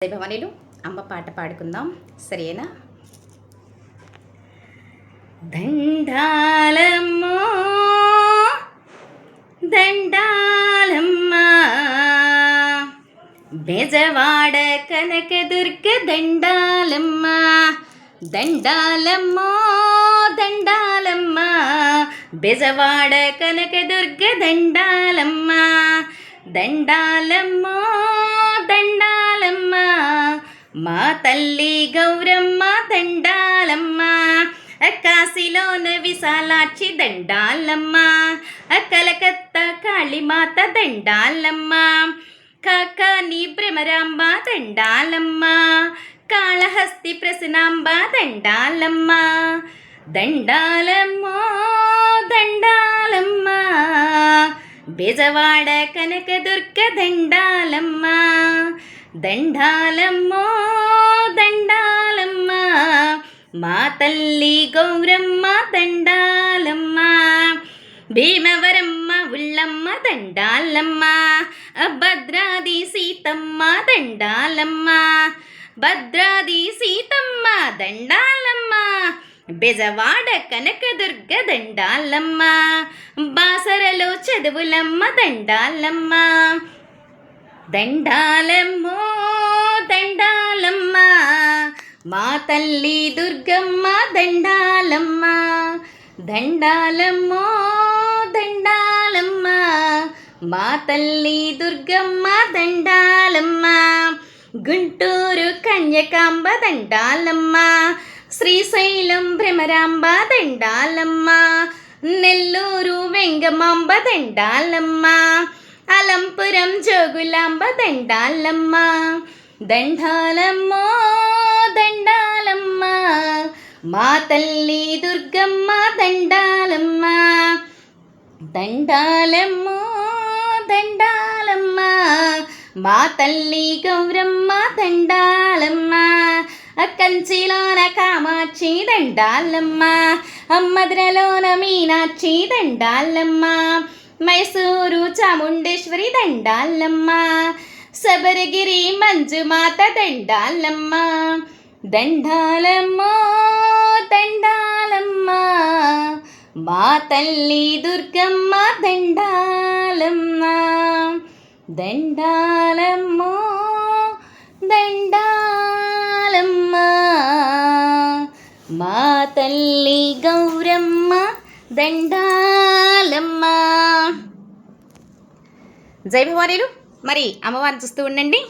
జై భవానీలు అమ్మ పాట పాడుకుందాం, సరేనా? దండాలమ్మో దండాలమ్మ బెజవాడ కనకదుర్గ దండాలమ్మ, దండాలమ్మో దండాలమ్మ బెజవాడ కనకదుర్గ దండాలమ్మ, దండాలమ్మో దండాలమ్మ మా తల్లి గౌరమ్మ దండాలమ్మ, కాశీలోన విశాలాక్షి దండాలమ్మ, కలకత్తా కాళీమాత దండాలమ్మ, కాకాని భ్రమరాంబ దండాలమ్మ, కాళహస్తి ప్రసన్నాంబ దండాలమ్మ, దండాలమ్మో దండాలమ్మ బెజవాడ కనకదుర్గ దండాలమ్మ, దండాలమ్మో దండాలమ్మ మా తల్లి గౌరమ్మ దండాలమ్మ, భీమవరమ్మ ఉల్లమ్మ దండాలమ్మ, భద్రాది సీతమ్మ దండాలమ్మ, భద్రాది సీతమ్మ దండాలమ్మ, బెజవాడ కనకదుర్గ దండాలమ్మ, బాసరలో చదువులమ్మ దండాలమ్మ, దండాలమ్మో దండాలమ్మ మా తల్లి దుర్గమ్మ దండాలమ్మ, దండాలమ్మో దండాలమ్మ మా తల్లి దుర్గమ్మ దండాలమ్మ, గుంటూరు కన్యకాంబ దండాలమ్మ, శ్రీశైలం భ్రమరాంబ దండాలమ్మ, నెల్లూరు వెంగమాంబ దండాలమ్మ, అలంపురం జోగులాంబ దండాలమ్మ, దండాలమ్మో దండాలమ్మ మా తల్లి దుర్గమ్మ దండాలమ్మ, దండాలమ్మో దండాలమ్మ మా తల్లి గౌరమ్మ దండాలమ్మ, కంచిలోన కామాక్షి దండాలమ్మ, మధురలోన మీనాక్షి దండాలమ్మ, మైసూరు చాముండేశ్వరి దండాలమ్మ, శబరిగిరి మంజుమాత దండాలమ్మ, దండాలమ్మో దండాలమ్మ మా తల్లి దుర్గమ్మ దండాలమ్మ, దండాలమ్మో దండాలమ్మ మా తల్లి గౌరమ్మ దండాలమ్మ. జై భవానీలు. మరి అమ్మవారిని చూస్తూ ఉండండి.